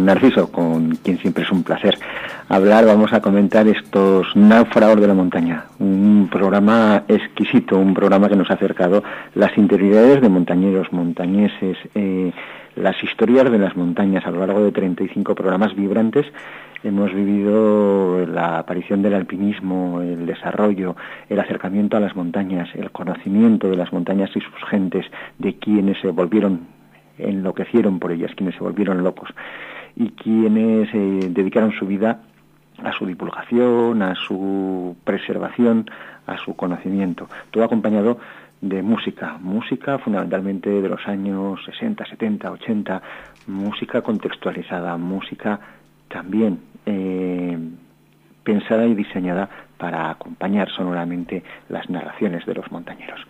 con Narciso, con quien siempre es un placer hablar. Vamos a comentar estos Náufragos de la Montaña, un programa exquisito, un programa que nos ha acercado las interioridades de montañeros, montañeses, las historias de las montañas. A lo largo de 35 programas vibrantes hemos vivido la aparición del alpinismo, el desarrollo, el acercamiento a las montañas, el conocimiento de las montañas y sus gentes, de quienes se enloquecieron por ellas, quienes se volvieron locos y quienes dedicaron su vida a su divulgación, a su preservación, a su conocimiento. Todo acompañado de música fundamentalmente de los años 60, 70, 80, música contextualizada, música también pensada y diseñada para acompañar sonoramente las narraciones de los montañeros.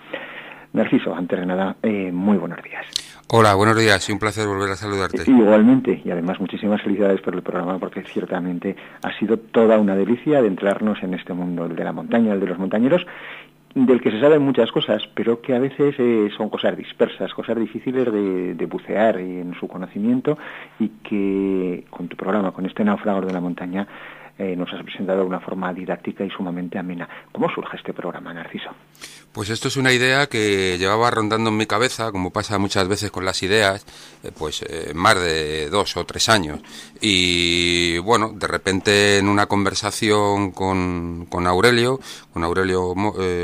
Narciso, antes de nada, muy buenos días. Hola, buenos días, y un placer volver a saludarte. Igualmente, y además muchísimas felicidades por el programa, porque ciertamente ha sido toda una delicia adentrarnos en este mundo, el de la montaña, el de los montañeros, del que se saben muchas cosas, pero que a veces son cosas dispersas, cosas difíciles de bucear en su conocimiento, y que con tu programa, con este Náufragos de la Montaña, nos has presentado de una forma didáctica y sumamente amena. ¿Cómo surge este programa, Narciso? Pues esto es una idea que llevaba rondando en mi cabeza, como pasa muchas veces con las ideas, más de 2 o 3 años. Y bueno, de repente en una conversación con Aurelio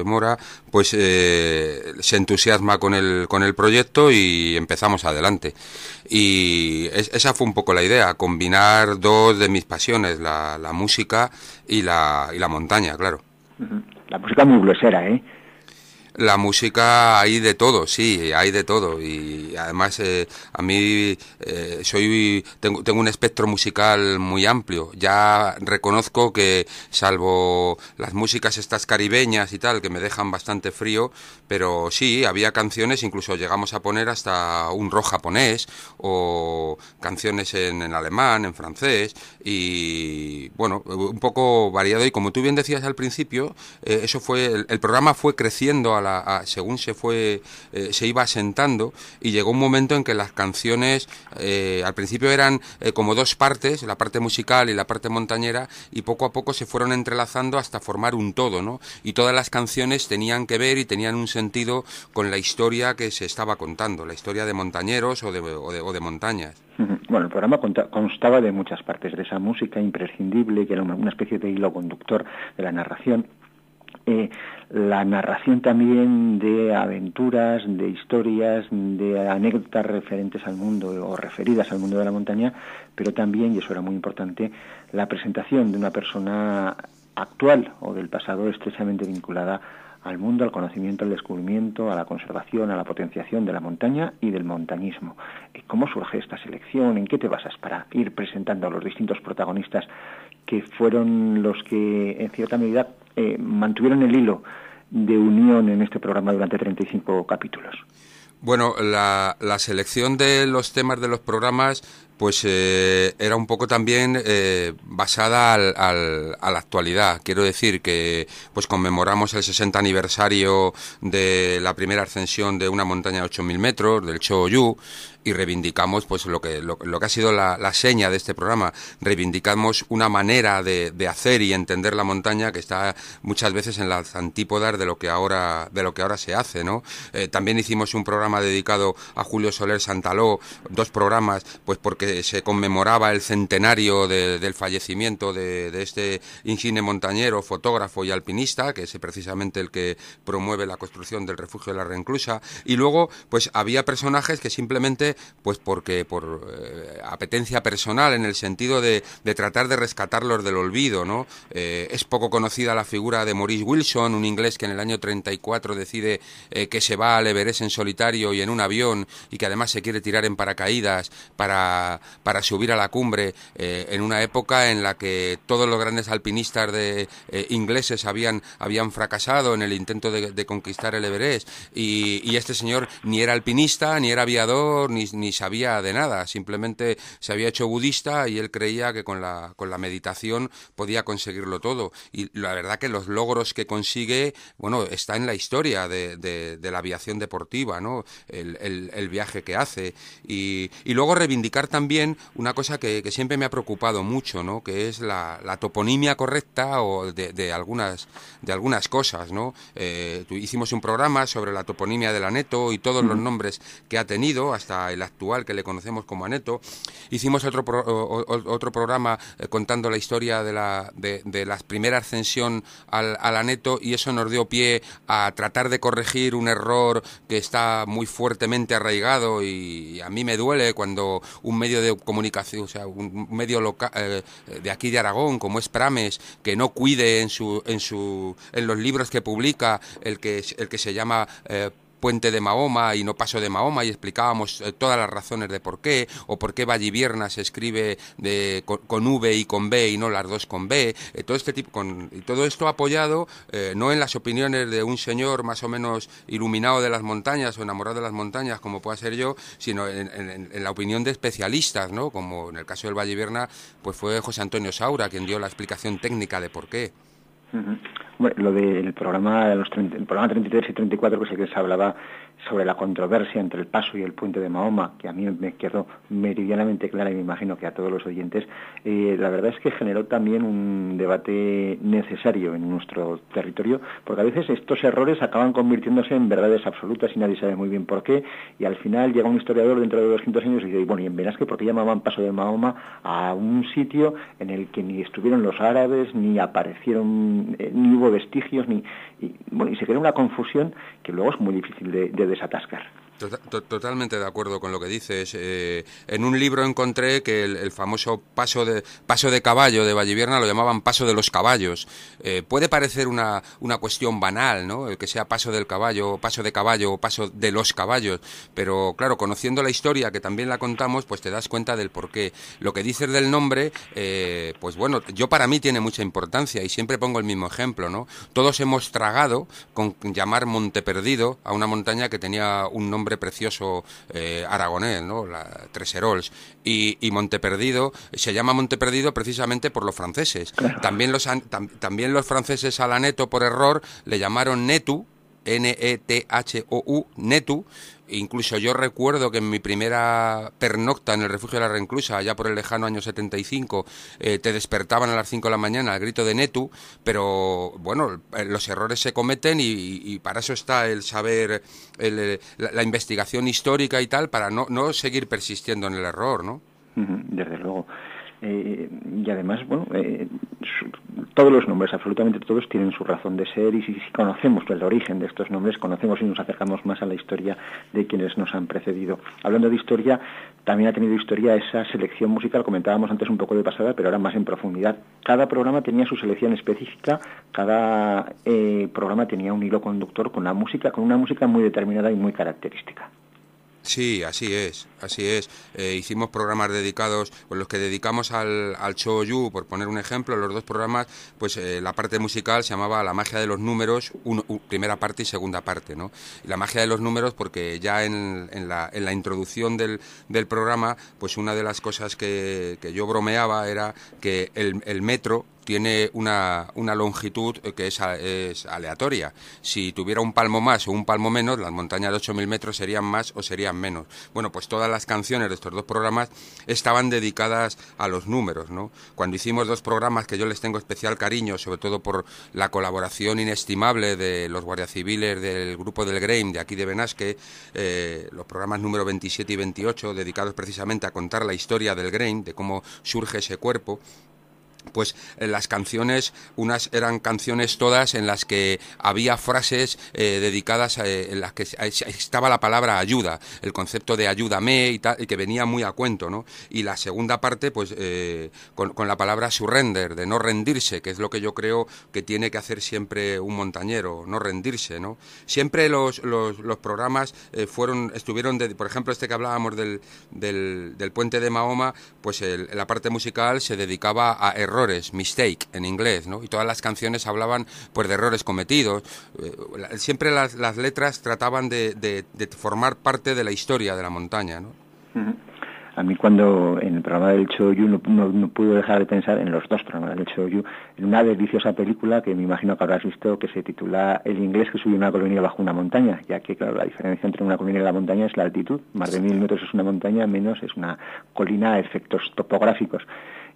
Mora, pues se entusiasma con el proyecto y empezamos adelante. Y esa fue un poco la idea, combinar dos de mis pasiones, la música y la montaña, claro. La música muy bluesera, ¿eh? La música hay de todo, sí, hay de todo, y además a mí tengo un espectro musical muy amplio. Ya reconozco que, salvo las músicas estas caribeñas y tal, que me dejan bastante frío, pero sí, había canciones, incluso llegamos a poner hasta un rock japonés, o canciones en alemán, en francés, y bueno, un poco variado. Y como tú bien decías al principio, eso fue, el programa fue creciendo según se iba asentando, y llegó un momento en que las canciones al principio eran como dos partes, la parte musical y la parte montañera, y poco a poco se fueron entrelazando hasta formar un todo, ¿no? Y todas las canciones tenían que ver y tenían un sentido con la historia que se estaba contando, la historia de montañeros o de montañas. Bueno, el programa constaba de muchas partes, de esa música imprescindible, que era una especie de hilo conductor de la narración. La narración también de aventuras, de historias, de anécdotas referentes al mundo o referidas al mundo de la montaña, pero también, y eso era muy importante, la presentación de una persona actual o del pasado estrechamente vinculada al mundo, al conocimiento, al descubrimiento, a la conservación, a la potenciación de la montaña y del montañismo. ¿Cómo surge esta selección? ¿En qué te basas para ir presentando a los distintos protagonistas que fueron los que, en cierta medida, mantuvieron el hilo de unión en este programa durante 35 capítulos? Bueno, la selección de los temas de los programas pues era un poco también basada a la actualidad. Quiero decir que pues conmemoramos el 60 aniversario de la primera ascensión de una montaña de 8.000 metros, del Cho-Oyu, y reivindicamos pues lo que ha sido la seña de este programa. Reivindicamos una manera de hacer y entender la montaña que está muchas veces en las antípodas de lo que ahora se hace, ¿no? También hicimos un programa dedicado a Julio Soler Santaló, 2 programas, pues porque se conmemoraba el centenario del fallecimiento de este insigne montañero, fotógrafo y alpinista, que es precisamente el que promueve la construcción del refugio de la Reclusa. Y luego pues había personajes que simplemente pues por apetencia personal, en el sentido de tratar de rescatarlos del olvido, ¿no? Es poco conocida la figura de Maurice Wilson, un inglés que en el año 34 decide que se va al Everest en solitario y en un avión, y que además se quiere tirar en paracaídas para subir a la cumbre, en una época en la que todos los grandes alpinistas ingleses habían fracasado en el intento de conquistar el Everest, y este señor ni era alpinista, ni era aviador, ni sabía de nada, simplemente se había hecho budista, y él creía que con la meditación podía conseguirlo todo. Y la verdad que los logros que consigue, bueno, está en la historia de la aviación deportiva, ¿no? El viaje que hace, y luego reivindicar también también una cosa que siempre me ha preocupado mucho, ¿no? Que es la toponimia correcta o de algunas cosas, ¿no? Hicimos un programa sobre la toponimia del Aneto y todos los nombres que ha tenido, hasta el actual que le conocemos como Aneto. Hicimos otro programa contando la historia de la primera ascensión al Aneto, y eso nos dio pie a tratar de corregir un error que está muy fuertemente arraigado, y a mí me duele cuando un medio de comunicación, o sea, un medio local de aquí de Aragón, como es Prames, que no cuide en los libros que publica el que se llama Puente de Mahoma y no Paso de Mahoma, y explicábamos todas las razones de por qué, o por qué Vallivierna se escribe con V y con B y no las dos con B, todo este tipo, y todo esto apoyado no en las opiniones de un señor más o menos iluminado de las montañas o enamorado de las montañas como pueda ser yo, sino en la opinión de especialistas, ¿no? Como en el caso del Vallivierna, pues fue José Antonio Saura quien dio la explicación técnica de por qué. Bueno, lo del programa, el programa 33 y 34, que es el que se hablaba sobre la controversia entre el Paso y el Puente de Mahoma, que a mí me quedó meridianamente clara y me imagino que a todos los oyentes, la verdad es que generó también un debate necesario en nuestro territorio, porque a veces estos errores acaban convirtiéndose en verdades absolutas y nadie sabe muy bien por qué, y al final llega un historiador dentro de 200 años y dice, bueno, y en Benasque, ¿por qué llamaban Paso de Mahoma a un sitio en el que ni estuvieron los árabes, ni aparecieron, ni hubo vestigios, y se crea una confusión que luego es muy difícil de desatascar. Totalmente de acuerdo con lo que dices. En un libro encontré que el famoso paso de caballo de Vallivierna lo llamaban paso de los caballos. Puede parecer una cuestión banal, ¿no? El que sea paso del caballo, paso de caballo o paso de los caballos, pero claro, conociendo la historia, que también la contamos, pues te das cuenta del porqué. Lo que dices del nombre, pues bueno, para mí tiene mucha importancia y siempre pongo el mismo ejemplo, ¿no? Todos hemos tragado con llamar Monte Perdido a una montaña que tenía un nombre precioso aragonés, ¿no? Treserols, y Monteperdido se llama Monteperdido precisamente por los franceses. Claro. También los franceses al Aneto por error le llamaron Netu, N-E-T-H-O-U, Netu. Incluso yo recuerdo que en mi primera pernocta en el refugio de la Reclusa, allá por el lejano año 75, te despertaban a las 5 de la mañana al grito de Netu, pero bueno, los errores se cometen y para eso está el saber, la investigación histórica y tal, para no seguir persistiendo en el error, ¿no? Desde luego. Y además, bueno, todos los nombres, absolutamente todos, tienen su razón de ser, y si conocemos el origen de estos nombres, conocemos y nos acercamos más a la historia de quienes nos han precedido. Hablando de historia, también ha tenido historia esa selección musical, comentábamos antes un poco de pasada, pero ahora más en profundidad. Cada programa tenía su selección específica, cada programa tenía un hilo conductor con una música muy determinada y muy característica. Sí, así es. Hicimos programas dedicados, pues los que dedicamos al Choyu, por poner un ejemplo, los dos programas, pues la parte musical se llamaba La magia de los números, primera parte y segunda parte, ¿no? Y la magia de los números porque ya en la introducción del programa, pues una de las cosas que yo bromeaba era que el metro tiene una longitud que es aleatoria. Si tuviera un palmo más o un palmo menos, las montañas de 8.000 metros serían más o serían menos. Bueno, pues todas las canciones de estos dos programas estaban dedicadas a los números, ¿no? Cuando hicimos dos programas que yo les tengo especial cariño, sobre todo por la colaboración inestimable de los guardias civiles del grupo del Greim de aquí de Benasque, los programas número 27 y 28, dedicados precisamente a contar la historia del Greim, de cómo surge ese cuerpo, pues las canciones, unas eran canciones todas en las que había frases dedicadas en las que estaba la palabra ayuda, el concepto de ayúdame y tal, y que venía muy a cuento, ¿no? Y la segunda parte, pues con la palabra surrender, de no rendirse, que es lo que yo creo que tiene que hacer siempre un montañero, no rendirse, ¿no? Siempre los programas estuvieron, por ejemplo, este que hablábamos del Puente de Mahoma, pues la parte musical se dedicaba a errores, mistake en inglés, ¿no? Y todas las canciones hablaban pues de errores cometidos. Siempre las letras trataban de formar parte de la historia de la montaña, ¿no? A mí cuando en el programa del Choyu no pude dejar de pensar en los dos programas del Choyu, en una deliciosa película que me imagino que habrás visto, que se titula El inglés que subió una colonia bajo una montaña, ya que claro, la diferencia entre una colonia y la montaña es la altitud. Más de 1000 metros es una montaña, menos es una colina a efectos topográficos.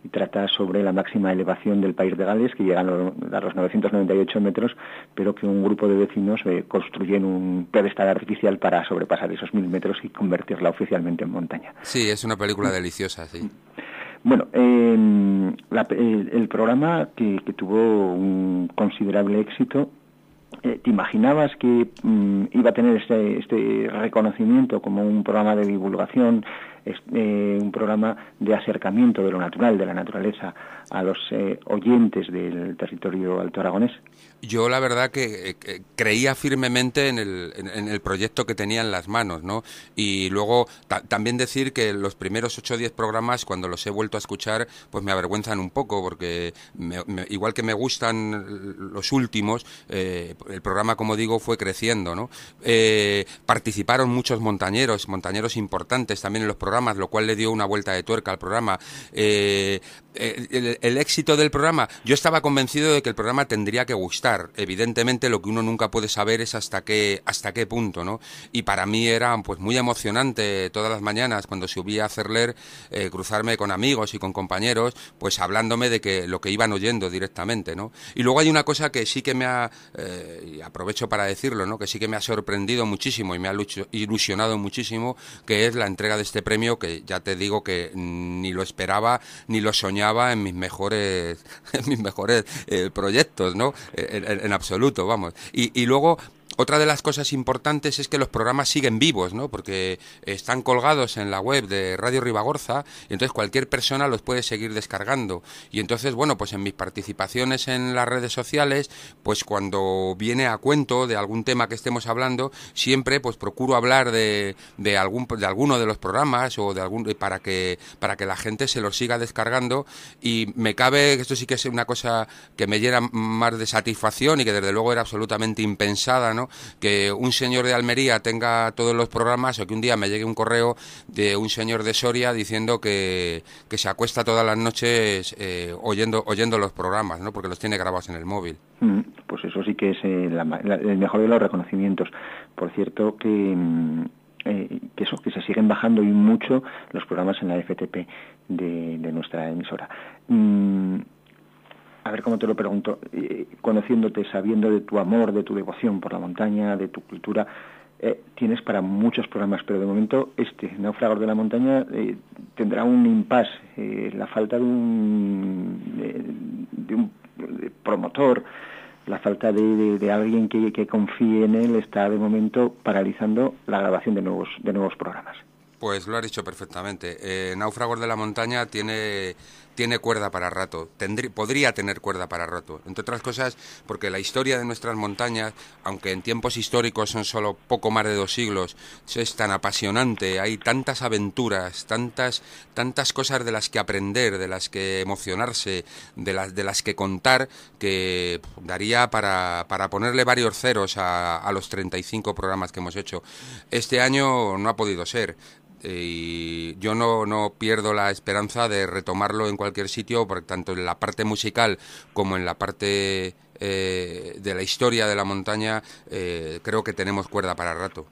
Y trata sobre la máxima elevación del país de Gales, que llega a los 998 metros, pero que un grupo de vecinos construyen un pedestal artificial para sobrepasar esos 1000 metros y convertirla oficialmente en montaña. Sí, es una película deliciosa, sí. Bueno, el programa que tuvo un considerable éxito, ¿te imaginabas que iba a tener este reconocimiento como un programa de divulgación, un programa de acercamiento de lo natural, de la naturaleza, a los oyentes del territorio alto aragonés? Yo la verdad que creía firmemente en el proyecto que tenía en las manos, ¿no? Y luego también decir que los primeros 8 o 10 programas, cuando los he vuelto a escuchar, pues me avergüenzan un poco, porque igual que me gustan los últimos, el programa, como digo, fue creciendo, ¿no? Participaron muchos montañeros importantes también en los programas, lo cual le dio una vuelta de tuerca al programa. El éxito del programa, yo estaba convencido de que el programa tendría que gustar. Evidentemente lo que uno nunca puede saber es hasta qué punto, ¿no? Y para mí era pues muy emocionante todas las mañanas cuando subía a Cerler, cruzarme con amigos y con compañeros, pues hablándome de que lo que iban oyendo directamente, ¿no? Y luego hay una cosa que sí que me ha, y aprovecho para decirlo, ¿no? Que sí que me ha sorprendido muchísimo y me ha ilusionado muchísimo, que es la entrega de este premio, que ya te digo que ni lo esperaba ni lo soñaba en mis mejores proyectos, ¿no? En absoluto, vamos. Y luego, otra de las cosas importantes es que los programas siguen vivos, ¿no? Porque están colgados en la web de Radio Ribagorza y entonces cualquier persona los puede seguir descargando. Y entonces, bueno, pues en mis participaciones en las redes sociales, pues cuando viene a cuento de algún tema que estemos hablando, siempre pues procuro hablar de alguno de los programas o de algún para que la gente se los siga descargando. Y me cabe, esto sí que es una cosa que me llena más de satisfacción y que desde luego era absolutamente impensada, ¿no? Que un señor de Almería tenga todos los programas, o que un día me llegue un correo de un señor de Soria diciendo que se acuesta todas las noches oyendo los programas, ¿no? Porque los tiene grabados en el móvil. Pues eso sí que es el mejor de los reconocimientos. Por cierto que se siguen bajando y mucho los programas en la FTP de nuestra emisora. A ver cómo te lo pregunto, conociéndote, sabiendo de tu amor, de tu devoción por la montaña, de tu cultura, tienes para muchos programas, pero de momento Náufragos de la Montaña, tendrá un impasse, la falta de un promotor, la falta de alguien que confíe en él, está de momento paralizando la grabación de nuevos programas. Pues lo has dicho perfectamente. Náufragos de la Montaña tiene cuerda para rato, podría tener cuerda para rato, entre otras cosas porque la historia de nuestras montañas, aunque en tiempos históricos son solo poco más de 2 siglos, es tan apasionante, hay tantas aventuras, tantas cosas de las que aprender, de las que emocionarse, de las que contar, que daría para ponerle varios ceros a los 35 programas que hemos hecho. Este año no ha podido ser. Y yo no pierdo la esperanza de retomarlo en cualquier sitio, porque tanto en la parte musical como en la parte de la historia de la montaña creo que tenemos cuerda para rato.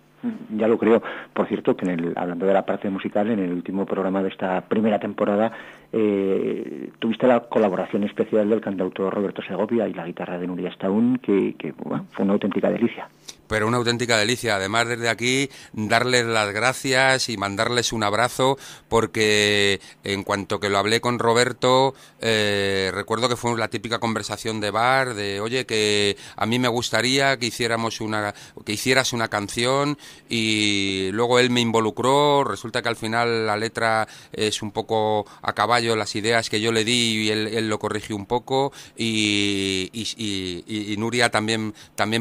Ya lo creo. Por cierto, que hablando de la parte musical, en el último programa de esta primera temporada tuviste la colaboración especial del cantautor Roberto Segovia y la guitarra de Nuria Estaún, que bueno, fue una auténtica delicia. Pero una auténtica delicia. Además, desde aquí, darles las gracias y mandarles un abrazo, porque en cuanto que lo hablé con Roberto, recuerdo que fue la típica conversación de bar, de oye, que a mí me gustaría que hicieras una canción, y luego él me involucró. Resulta que al final la letra es un poco a caballo, las ideas que yo le di, y él lo corrigió un poco, y Nuria también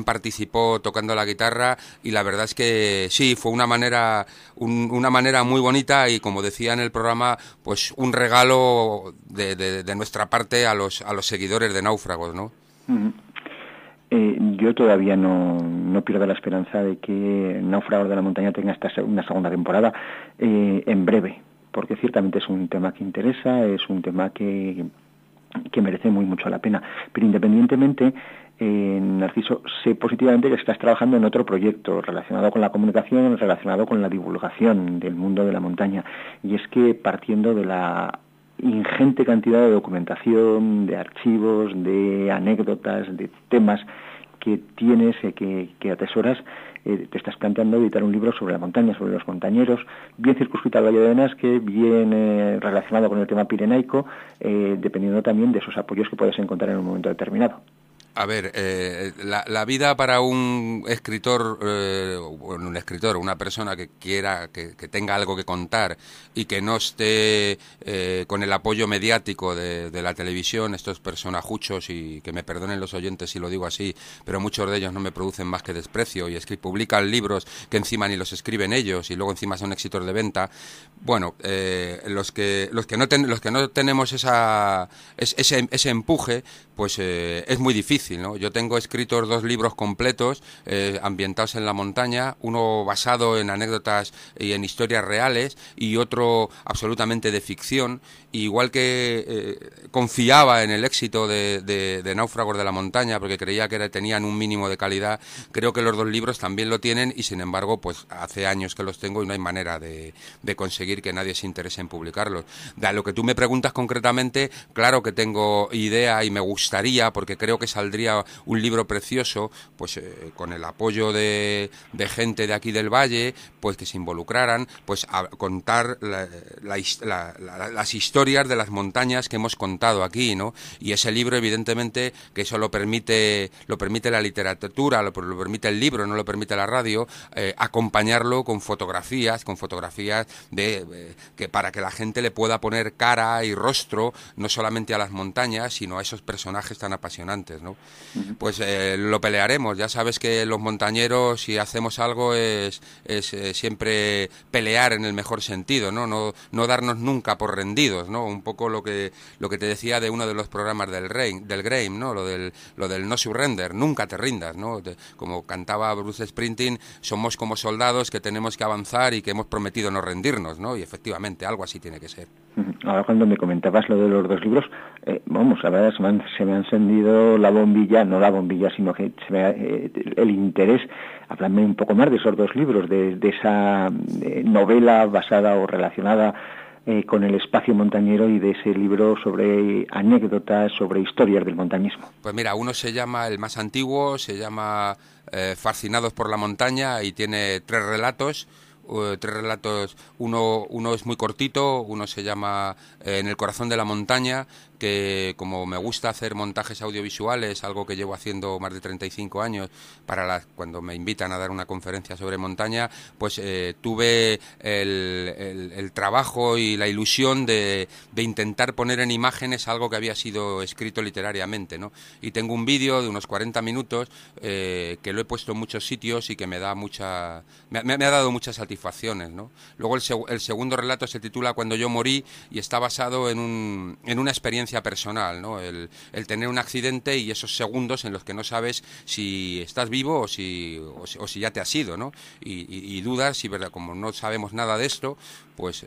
participó tocando la guitarra, y la verdad es que sí, fue una manera muy bonita, y como decía en el programa, pues un regalo de nuestra parte a los seguidores de Náufragos, ¿no? Yo todavía no pierdo la esperanza de que Náufragos de la Montaña tenga una segunda temporada en breve, porque ciertamente es un tema que interesa, es un tema que merece mucho la pena. Pero independientemente, Narciso, sé positivamente que estás trabajando en otro proyecto relacionado con la comunicación, relacionado con la divulgación del mundo de la montaña, y es que partiendo de la ingente cantidad de documentación, de archivos, de anécdotas, de temas que tienes, que atesoras, te estás planteando editar un libro sobre la montaña, sobre los montañeros, bien circunscrito al Valle de Benasque, bien relacionado con el tema pirenaico, dependiendo también de esos apoyos que puedes encontrar en un momento determinado. A ver, la vida para un escritor, una persona que quiera, que tenga algo que contar y que no esté con el apoyo mediático de la televisión, estos personajuchos, y que me perdonen los oyentes si lo digo así, pero muchos de ellos no me producen más que desprecio, y publican libros que encima ni los escriben ellos y luego encima son éxitos de venta. Bueno, los que no tenemos ese empuje, pues es muy difícil, ¿no? Yo tengo escritos 2 libros completos ambientados en la montaña, uno basado en anécdotas y en historias reales y otro absolutamente de ficción. Igual que confiaba en el éxito de Náufragos de la Montaña, porque creía que tenían un mínimo de calidad, creo que los 2 libros también lo tienen, y sin embargo, pues hace años que los tengo y no hay manera de conseguir que nadie se interese en publicarlos. De lo que tú me preguntas concretamente, claro que tengo idea y me gustaría, porque creo que saldría un libro precioso, pues con el apoyo de gente de aquí del Valle, pues que se involucraran, pues a contar las historias de las montañas que hemos contado aquí, ¿no? Y ese libro, evidentemente, que eso lo permite la literatura, lo permite el libro, no lo permite la radio, acompañarlo con fotografías que para que la gente le pueda poner cara y rostro, no solamente a las montañas, sino a esos personajes tan apasionantes, ¿no? Pues lo pelearemos. Ya sabes que los montañeros, si hacemos algo, es siempre pelear en el mejor sentido, ¿no? No darnos nunca por rendidos, ¿no? Un poco lo que te decía de uno de los programas del Graham, ¿no? Lo del no surrender, nunca te rindas, ¿no? Como cantaba Bruce Springsteen, somos como soldados que tenemos que avanzar y que hemos prometido no rendirnos, ¿no? Y efectivamente, algo así tiene que ser. Ahora, cuando me comentabas lo de los 2 libros, la verdad se me ha encendido la bombilla, no la bombilla, sino que el interés. Háblame un poco más de esos 2 libros, de esa novela basada o relacionada con el espacio montañero, y de ese libro sobre anécdotas, sobre historias del montañismo. Pues mira, uno se llama, el más antiguo, se llama Fascinados por la montaña, y tiene 3 relatos. 3 relatos, uno es muy cortito, uno se llama En el corazón de la montaña, que como me gusta hacer montajes audiovisuales, algo que llevo haciendo más de 35 años, cuando me invitan a dar una conferencia sobre montaña, pues tuve el trabajo y la ilusión de intentar poner en imágenes algo que había sido escrito literariamente, ¿no? Y tengo un vídeo de unos 40 minutos que lo he puesto en muchos sitios y que me ha dado muchas satisfacciones, ¿no? Luego el segundo relato se titula Cuando yo morí, y está basado en una experiencia personal, ¿no? El tener un accidente y esos segundos en los que no sabes si estás vivo o si ya te has ido, ¿no? Y dudas si, verdad, como no sabemos nada de esto, pues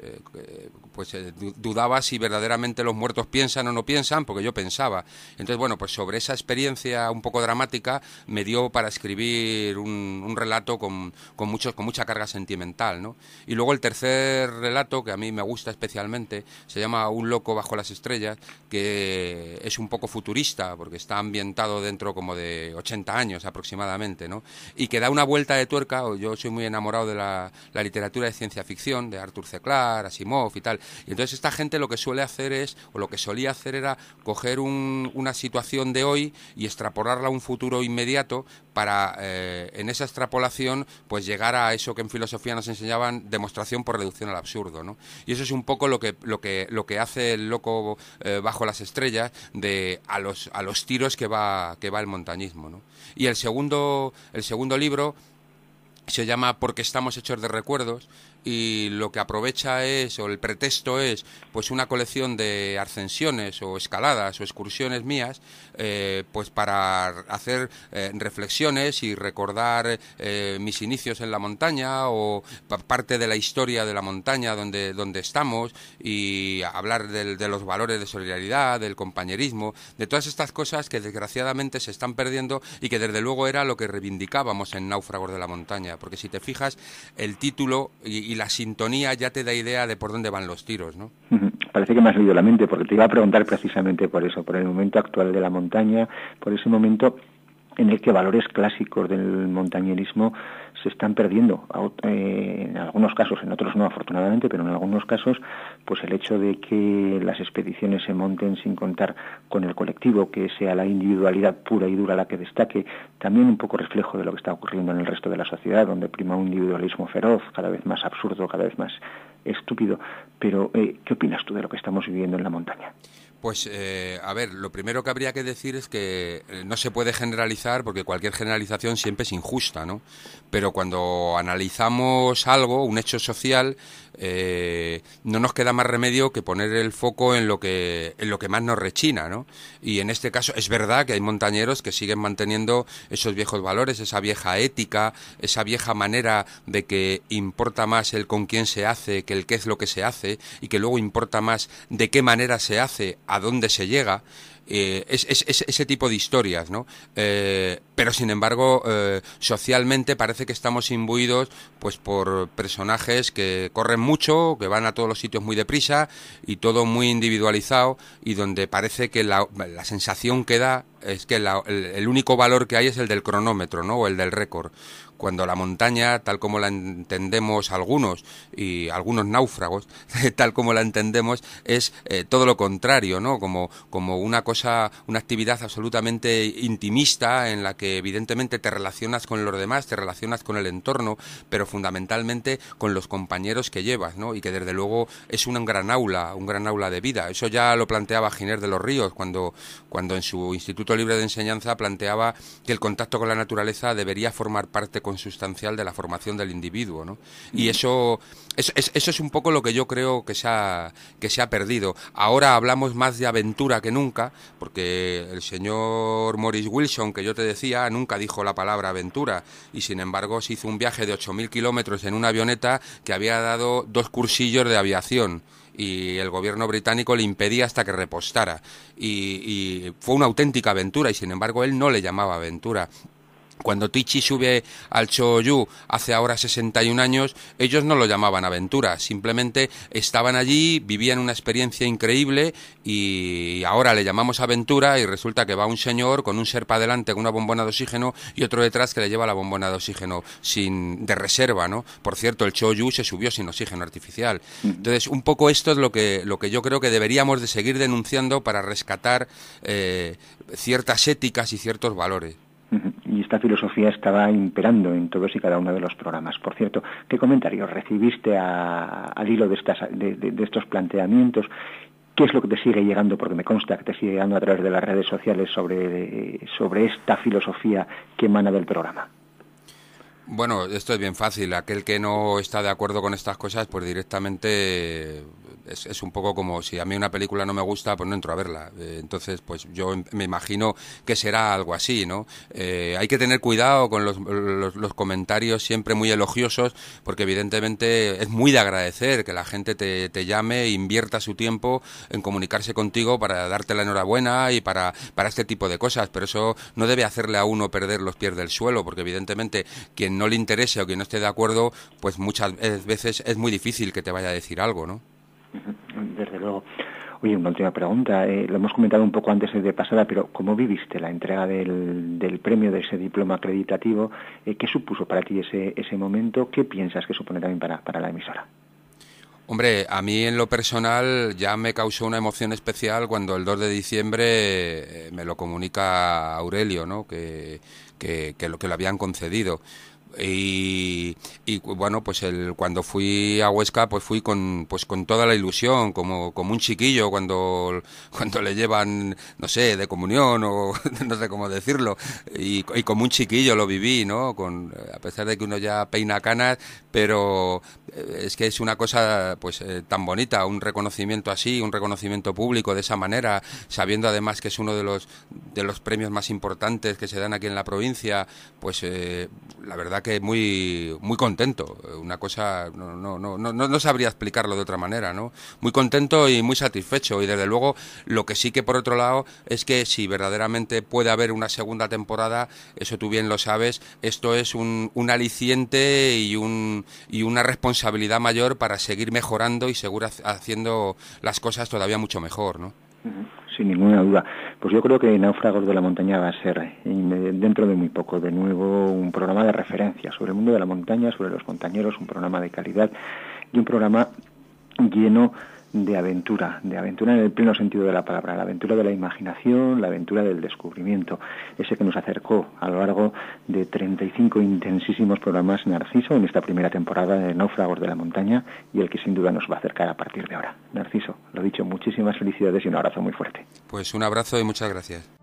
dudaba si verdaderamente los muertos piensan o no piensan, porque yo pensaba. Entonces, bueno, pues sobre esa experiencia un poco dramática me dio para escribir un relato con mucha carga sentimental, ¿no? Y luego el tercer relato, que a mí me gusta especialmente, se llama Un loco bajo las estrellas, que es un poco futurista, porque está ambientado dentro como de 80 años aproximadamente, ¿no? Y que da una vuelta de tuerca. Yo soy muy enamorado de la literatura de ciencia ficción, de Arthur C. Clarke, Asimov y tal. Y entonces esta gente lo que suele hacer lo que solía hacer era coger una situación de hoy y extrapolarla a un futuro inmediato para, en esa extrapolación, pues llegar a eso que en filosofía nos enseñaban, demostración por reducción al absurdo, ¿no? Y eso es un poco lo que hace el loco bajo las estrellas, a los tiros que va el montañismo, ¿no? Y el segundo libro se llama Porque estamos hechos de recuerdos, y lo que aprovecha es, o el pretexto es, pues una colección de ascensiones o escaladas o excursiones mías, pues para hacer reflexiones y recordar mis inicios en la montaña o parte de la historia de la montaña donde estamos, y hablar de los valores de solidaridad, del compañerismo, de todas estas cosas que desgraciadamente se están perdiendo y que desde luego era lo que reivindicábamos en Náufragos de la Montaña, porque si te fijas, el título y la sintonía ya te da idea de por dónde van los tiros, ¿no? Parece que me has leído la mente, porque te iba a preguntar precisamente por eso, por el momento actual de la montaña, por ese momento en el que valores clásicos del montañerismo se están perdiendo, en algunos casos, en otros no afortunadamente, pero en algunos casos, pues el hecho de que las expediciones se monten sin contar con el colectivo, que sea la individualidad pura y dura la que destaque, también un poco reflejo de lo que está ocurriendo en el resto de la sociedad, donde prima un individualismo feroz, cada vez más absurdo, cada vez más estúpido. Pero, ¿qué opinas tú de lo que estamos viviendo en la montaña? Pues, a ver, lo primero que habría que decir es que no se puede generalizar, porque cualquier generalización siempre es injusta, ¿no? Pero cuando analizamos algo, un hecho social, no nos queda más remedio que poner el foco en lo que más nos rechina, ¿no? Y en este caso es verdad que hay montañeros que siguen manteniendo esos viejos valores, esa vieja ética, esa vieja manera de que importa más el con quién se hace que el qué es lo que se hace, y que luego importa más de qué manera se hace, a dónde se llega. Ese tipo de historias, ¿no? Pero sin embargo, socialmente parece que estamos imbuidos pues por personajes que corren mucho, que van a todos los sitios muy deprisa y todo muy individualizado, y donde parece que la sensación que da es que el único valor que hay es el del cronómetro, ¿no? O el del récord. Cuando la montaña, tal como la entendemos algunos, y algunos náufragos, tal como la entendemos, es todo lo contrario, ¿no? Como una cosa, una actividad absolutamente intimista, en la que evidentemente te relacionas con los demás, te relacionas con el entorno, pero fundamentalmente con los compañeros que llevas, ¿no? Y que desde luego es un gran aula de vida. Eso ya lo planteaba Giner de los Ríos cuando en su Instituto Libre de Enseñanza planteaba que el contacto con la naturaleza debería formar parte consustancial de la formación del individuo, ¿no? Y eso es un poco lo que yo creo que se ha perdido. Ahora hablamos más de aventura que nunca, porque el señor Maurice Wilson, que yo te decía, nunca dijo la palabra aventura, y sin embargo se hizo un viaje de 8.000 kilómetros en una avioneta que había dado 2 cursillos de aviación, y el gobierno británico le impedía hasta que repostara, y fue una auténtica aventura, y sin embargo él no le llamaba aventura. Cuando Tichy sube al Choyu hace ahora 61 años, ellos no lo llamaban aventura, simplemente estaban allí, vivían una experiencia increíble, y ahora le llamamos aventura, y resulta que va un señor con un Sherpa delante con una bombona de oxígeno y otro detrás que le lleva la bombona de oxígeno de reserva, ¿no? Por cierto, el Choyu se subió sin oxígeno artificial. Entonces, un poco esto es lo que yo creo que deberíamos de seguir denunciando para rescatar ciertas éticas y ciertos valores. Y esta filosofía estaba imperando en todos y cada uno de los programas. Por cierto, ¿qué comentarios recibiste al hilo de estos planteamientos? ¿Qué es lo que te sigue llegando? Porque me consta que te sigue llegando a través de las redes sociales sobre esta filosofía que emana del programa. Bueno, esto es bien fácil. Aquel que no está de acuerdo con estas cosas, pues directamente es un poco como si a mí una película no me gusta, pues no entro a verla. Entonces, pues yo me imagino que será algo así, ¿no? Hay que tener cuidado con los comentarios siempre muy elogiosos, porque evidentemente es muy de agradecer que la gente te llame e invierta su tiempo en comunicarse contigo para darte la enhorabuena y para este tipo de cosas, pero eso no debe hacerle a uno perder los pies del suelo, porque evidentemente quien no le interese o quien no esté de acuerdo, pues muchas veces es muy difícil que te vaya a decir algo, ¿no? Desde luego. Oye, una última pregunta. Lo hemos comentado un poco antes de pasada, pero ¿cómo viviste la entrega del premio, de ese diploma acreditativo? ¿Qué supuso para ti ese momento? ¿Qué piensas que supone también para la emisora? Hombre, a mí en lo personal ya me causó una emoción especial cuando el 2 de diciembre me lo comunica Aurelio, ¿no? Que lo habían concedido. Y bueno, pues cuando fui a Huesca, pues fui con toda la ilusión, como un chiquillo cuando le llevan, no sé, de comunión o no sé cómo decirlo, y como un chiquillo lo viví, ¿no? A pesar de que uno ya peina canas, pero es que es una cosa pues tan bonita, un reconocimiento así, un reconocimiento público de esa manera, sabiendo además que es uno de los premios más importantes que se dan aquí en la provincia, pues la verdad que muy contento, una cosa no sabría explicarlo de otra manera, ¿no? Muy contento y muy satisfecho, y desde luego lo que sí que por otro lado es que si verdaderamente puede haber una segunda temporada, eso tú bien lo sabes, esto es un aliciente y una responsabilidad mayor para seguir mejorando y seguir haciendo las cosas todavía mucho mejor, ¿no? Sin ninguna duda. Pues yo creo que Náufragos de la Montaña va a ser, dentro de muy poco, de nuevo un programa de referencia sobre el mundo de la montaña, sobre los montañeros, un programa de calidad y un programa lleno de aventura en el pleno sentido de la palabra, la aventura de la imaginación, la aventura del descubrimiento, ese que nos acercó a lo largo de 35 intensísimos programas Narciso en esta primera temporada de Náufragos de la Montaña, y el que sin duda nos va a acercar a partir de ahora. Narciso, lo dicho, muchísimas felicidades y un abrazo muy fuerte. Pues un abrazo y muchas gracias.